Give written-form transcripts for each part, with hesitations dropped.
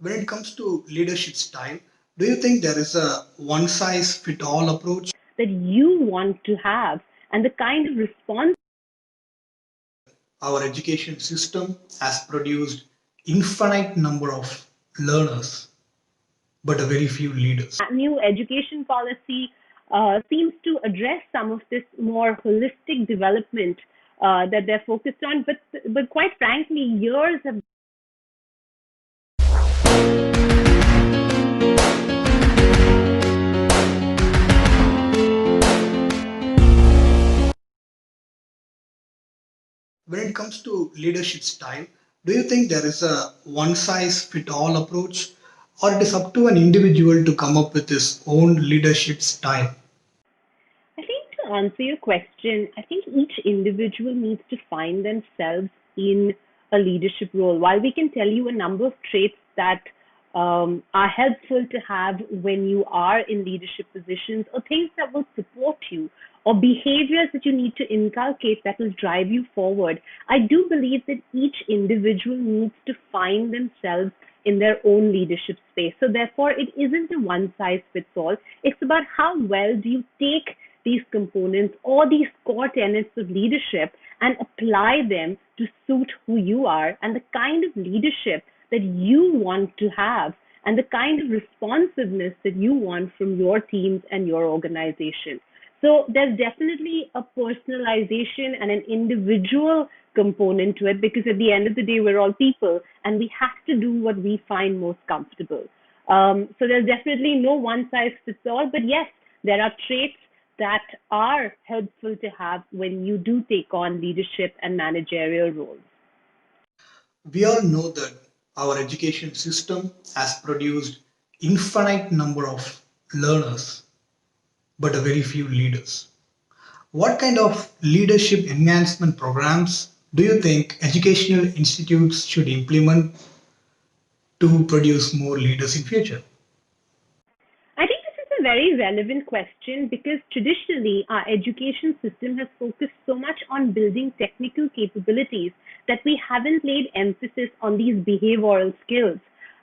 When it comes to leadership style, do you think there is a one size fit all approach? That you want to have and the kind of response. Our education system has produced infinite number of learners, but a very few leaders. New education policy seems to address some of this more holistic development that they're focused on, but quite frankly, years have. When it comes to leadership style, do you think there is a one size fit all approach, or it is up to an individual to come up with his own leadership style? I think to answer your question, I think each individual needs to find themselves in a leadership role. While we can tell you a number of traits that are helpful to have when you are in leadership positions, or things that will support you, or behaviors that you need to inculcate that will drive you forward, I do believe that each individual needs to find themselves in their own leadership space. So, therefore, it isn't a one size fits all. It's about how well do you take these components or these core tenets of leadership and apply them to suit who you are and the kind of leadership that you want to have and the kind of responsiveness that you want from your teams and your organization. So there's definitely a personalization and an individual component to it, because at the end of the day, we're all people and we have to do what we find most comfortable. So there's definitely no one size fits all, but yes, there are traits that are helpful to have when you do take on leadership and managerial roles. We all know that our education system has produced infinite number of learners, but a very few leaders. What kind of leadership enhancement programs do you think educational institutes should implement to produce more leaders in future? I think this is a very relevant question because traditionally our education system has focused so much on building technical capabilities that we haven't laid emphasis on these behavioral skills.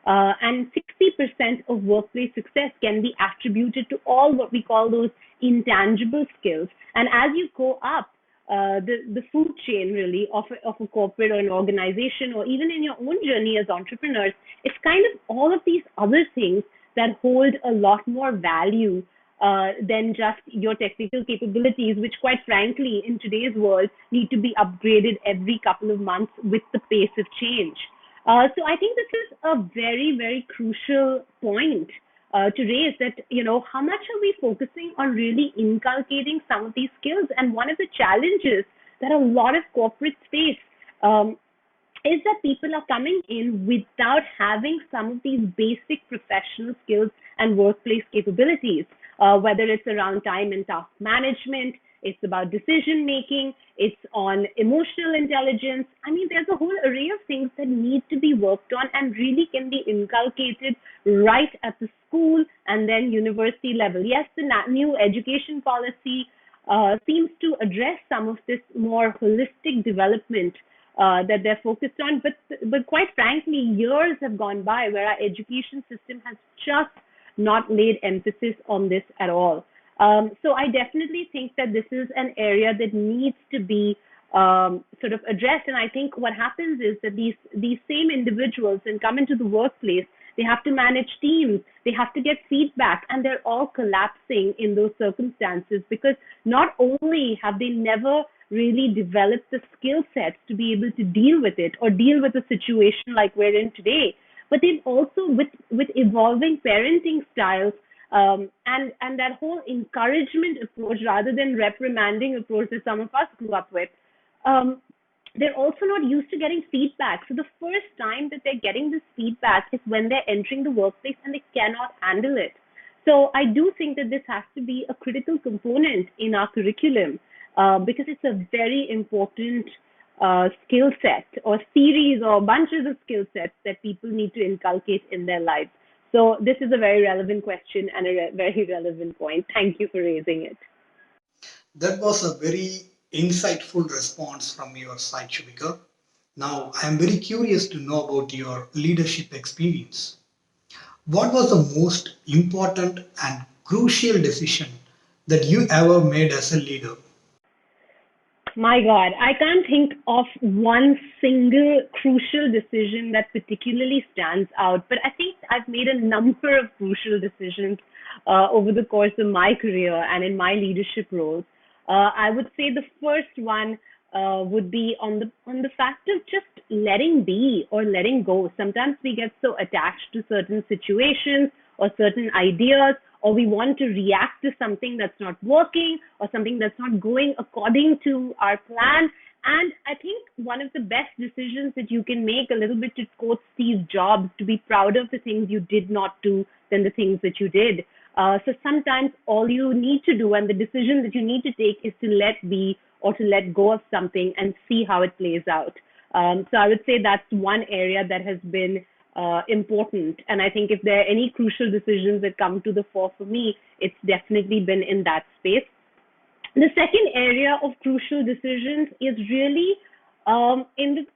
And 60% of workplace success can be attributed to all what we call those intangible skills. And as you go up, the food chain really of a corporate or an organization, or even in your own journey as entrepreneurs, it's kind of all of these other things that hold a lot more value than just your technical capabilities, which, quite frankly, in today's world, need to be upgraded every couple of months with the pace of change. So I think this is a very, very crucial point to raise, that, how much are we focusing on really inculcating some of these skills? And one of the challenges that a lot of corporates face is that people are coming in without having some of these basic professional skills and workplace capabilities, whether it's around time and task management, it's about decision making, it's on emotional intelligence. I mean, there's a whole array of things that need to be worked on and really can be inculcated right at the school and then university level. Yes, the new education policy seems to address some of this more holistic development that they're focused on. But quite frankly, years have gone by where our education system has just not laid emphasis on this at all. So I definitely think that this is an area that needs to be sort of addressed. And I think what happens is that these same individuals then come into the workplace. They have to manage teams. They have to get feedback, and they're all collapsing in those circumstances because not only have they never really developed the skill sets to be able to deal with it or deal with a situation like we're in today, but they've also, with evolving parenting styles, and that whole encouragement approach rather than reprimanding approach that some of us grew up with, um, they're also not used to getting feedback. So the first time that they're getting this feedback is when they're entering the workplace and they cannot handle it. So I do think that this has to be a critical component in our curriculum, because it's a very important skill set or series or bunches of skill sets that people need to inculcate in their lives. So this is a very relevant question and a very relevant point. Thank you for raising it. That was a very insightful response from your side, Shubika. Now, I am very curious to know about your leadership experience. What was the most important and crucial decision that you ever made as a leader? My God, I can't think of one single crucial decision that particularly stands out, but I think I've made a number of crucial decisions over the course of my career and in my leadership roles. I would say the first one would be on the fact of just letting be or letting go. Sometimes we get so attached to certain situations or certain ideas, or we want to react to something that's not working or something that's not going according to our plan. And I think one of the best decisions that you can make, a little bit to quote Steve Jobs, to be proud of the things you did not do than the things that you did. So sometimes all you need to do and the decision that you need to take is to let be or to let go of something and see how it plays out. So I would say that's one area that has been important. And I think if there are any crucial decisions that come to the fore for me, it's definitely been in that space. The second area of crucial decisions is really in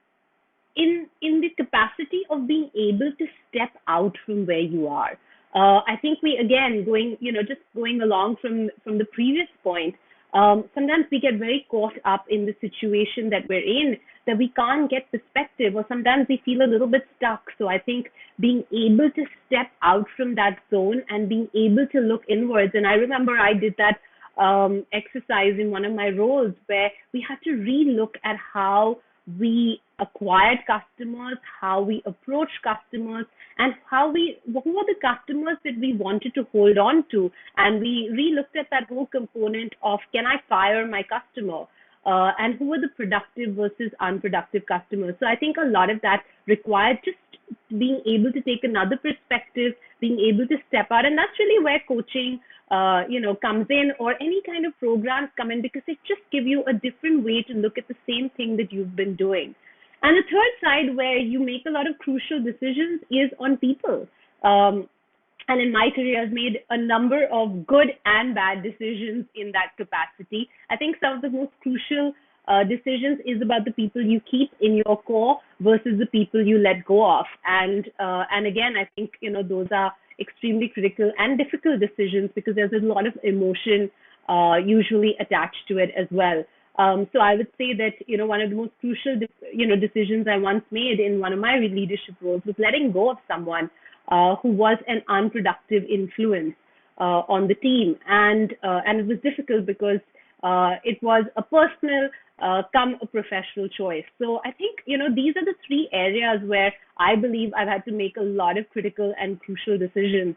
the capacity of being able to step out from where you are. I think we again going just going along from the previous point. Sometimes we get very caught up in the situation that we're in that we can't get perspective, or sometimes we feel a little bit stuck. So I think being able to step out from that zone and being able to look inwards. And I remember I did that exercise in one of my roles where we had to relook at how we acquired customers, how we approach customers, and who are the customers that we wanted to hold on to. And we relooked at that whole component of can I fire my customer? And who are the productive versus unproductive customers? So I think a lot of that required just being able to take another perspective, being able to step out, and that's really where coaching, comes in, or any kind of programs come in because they just give you a different way to look at the same thing that you've been doing. And the third side where you make a lot of crucial decisions is on people. And in my career, I've made a number of good and bad decisions in that capacity. I think some of the most crucial decisions is about the people you keep in your core versus the people you let go of. And again, I think those are extremely critical and difficult decisions because there's a lot of emotion usually attached to it as well. So I would say that one of the most crucial decisions I once made in one of my leadership roles was letting go of someone who was an unproductive influence on the team, and it was difficult because it was a personal come a professional choice. So I think these are the three areas where I believe I've had to make a lot of critical and crucial decisions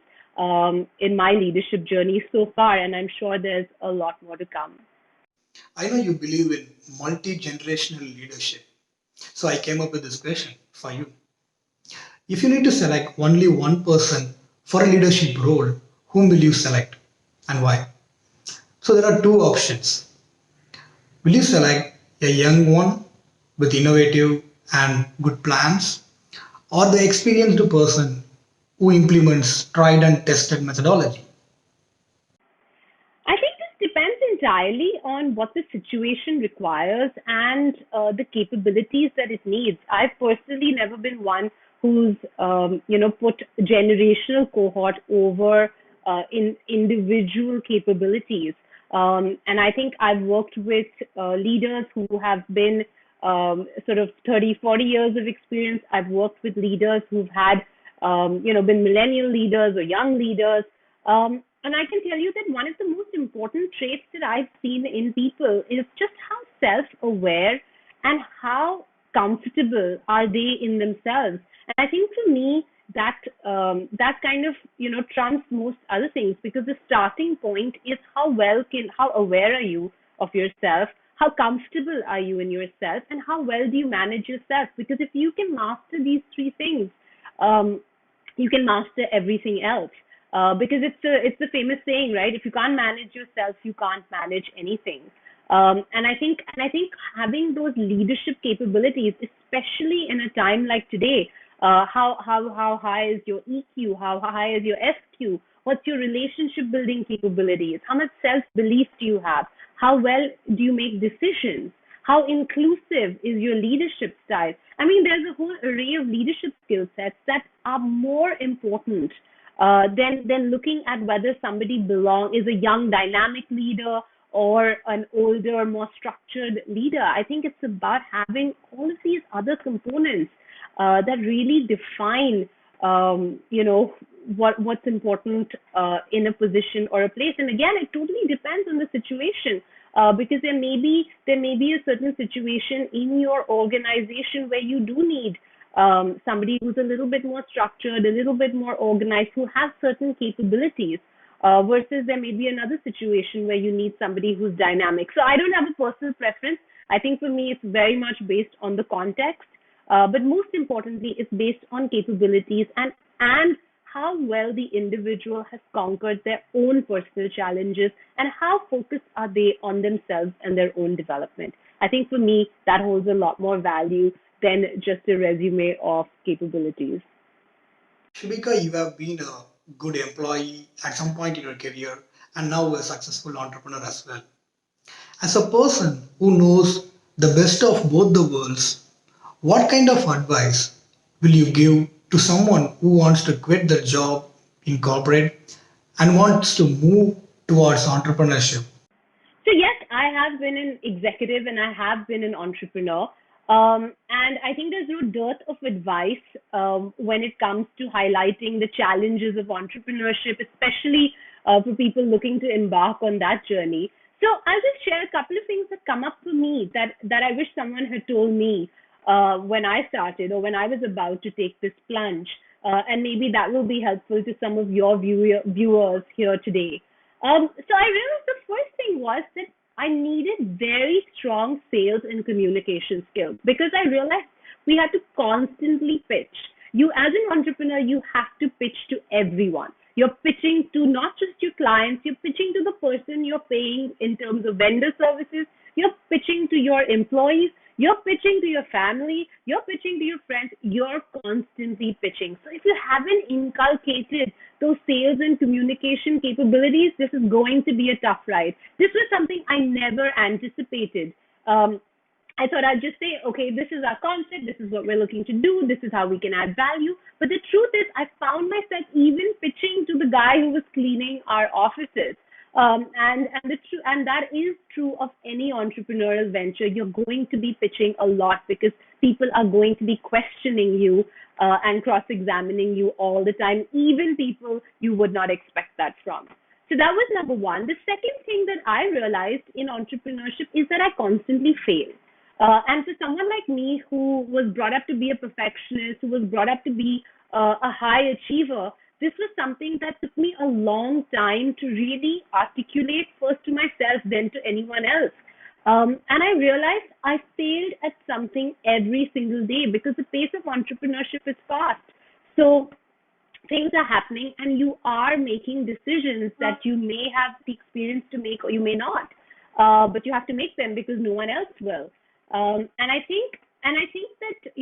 in my leadership journey so far, and I'm sure there's a lot more to come. I know you believe in multi generational leadership. So I came up with this question for you. If you need to select only one person for a leadership role, whom will you select and why? So there are two options. Will you select a young one with innovative and good plans, or the experienced person who implements tried and tested methodology? I think this depends entirely on what the situation requires and the capabilities that it needs. I've personally never been one who's put generational cohort over in individual capabilities. And I think I've worked with leaders who have been sort of 30, 40 years of experience. I've worked with leaders who've had been millennial leaders or young leaders. And I can tell you that one of the most important traits that I've seen in people is just how self-aware and how comfortable are they in themselves. And I think for me, that kind of trumps most other things because the starting point is how aware are you of yourself, how comfortable are you in yourself, and how well do you manage yourself. Because if you can master these three things, um, you can master everything else. Because it's the famous saying, right? If you can't manage yourself, you can't manage anything. And I think having those leadership capabilities, especially in a time like today, how high is your EQ? How high is your SQ? What's your relationship building capabilities? How much self belief do you have? How well do you make decisions? How inclusive is your leadership style? I mean, there's a whole array of leadership skill sets that are more important Then looking at whether somebody is a young dynamic leader or an older, more structured leader. I think it's about having all of these other components that really define, what's important in a position or a place. And again, it totally depends on the situation. Because there may be a certain situation in your organization where you do need somebody who's a little bit more structured, a little bit more organized, who has certain capabilities, versus there may be another situation where you need somebody who's dynamic. So I don't have a personal preference. I think for me, it's very much based on the context, but most importantly, it's based on capabilities and how well the individual has conquered their own personal challenges and how focused are they on themselves and their own development. I think for me, that holds a lot more value than just a resume of capabilities. Shubika, you have been a good employee at some point in your career and now a successful entrepreneur as well. As a person who knows the best of both the worlds, what kind of advice will you give to someone who wants to quit their job in corporate and wants to move towards entrepreneurship? So yes, I have been an executive and I have been an entrepreneur. And I think there's no dearth of advice when it comes to highlighting the challenges of entrepreneurship, especially for people looking to embark on that journey. So I'll just share a couple of things that come up for me that I wish someone had told me when I started or when I was about to take this plunge. And maybe that will be helpful to some of your viewers here today. So I realized the first thing was that I needed very strong sales and communication skills because I realized we had to constantly pitch. You, as an entrepreneur, you have to pitch to everyone. You're pitching to not just your clients, you're pitching to the person you're paying in terms of vendor services, you're pitching to your employees, you're pitching to your family, you're pitching to your friends, you're constantly pitching. So if you haven't inculcated those sales and communication capabilities, this is going to be a tough ride. This was something I never anticipated. I thought I'd just say, okay, this is our concept, this is what we're looking to do, this is how we can add value. But the truth is, I found myself even pitching to the guy who was cleaning our offices. And that is true of any entrepreneurial venture. You're going to be pitching a lot because people are going to be questioning you and cross-examining you all the time, even people you would not expect that from. So that was number one. The second thing that I realized in entrepreneurship is that I constantly fail. And for someone like me who was brought up to be a perfectionist, who was brought up to be a high achiever, this was something that took me a long time to really articulate first to myself, then to anyone else. And I realized I failed at something every single day because the pace of entrepreneurship is fast. So things are happening and you are making decisions that you may have the experience to make or you may not. But you have to make them because no one else will. And I think that,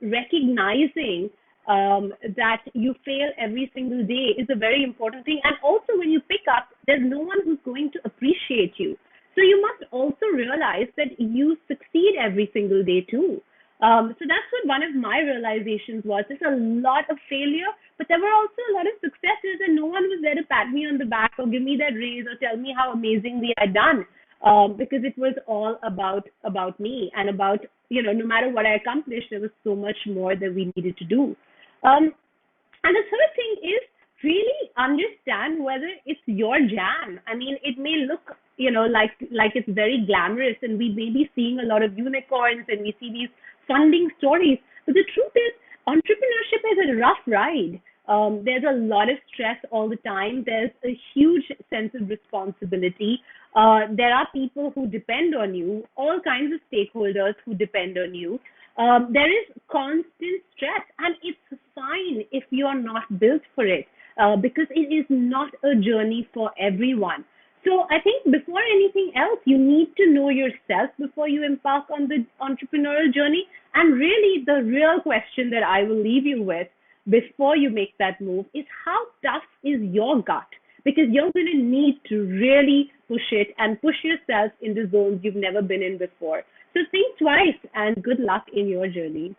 recognizing that you fail every single day is a very important thing. And also when you pick up, there's no one who's going to appreciate you. So you must also realize that you succeed every single day too. So that's what one of my realizations was. There's a lot of failure, but there were also a lot of successes, and no one was there to pat me on the back or give me that raise or tell me how amazingly I'd done, because it was all about me and about, no matter what I accomplished, there was so much more that we needed to do. Um, and the third thing is really understand whether it's your jam. I mean, it may look, like it's very glamorous, and we may be seeing a lot of unicorns, and we see these funding stories. But the truth is, entrepreneurship is a rough ride. There's a lot of stress all the time. There's a huge sense of responsibility. There are people who depend on you, all kinds of stakeholders who depend on you. There is constant stress, and it's fine if you're not built for it, because it is not a journey for everyone. So I think before anything else, you need to know yourself before you embark on the entrepreneurial journey. And really, the real question that I will leave you with before you make that move is how tough is your gut? Because you're going to need to really push it and push yourself into zones you've never been in before. So think twice and good luck in your journey.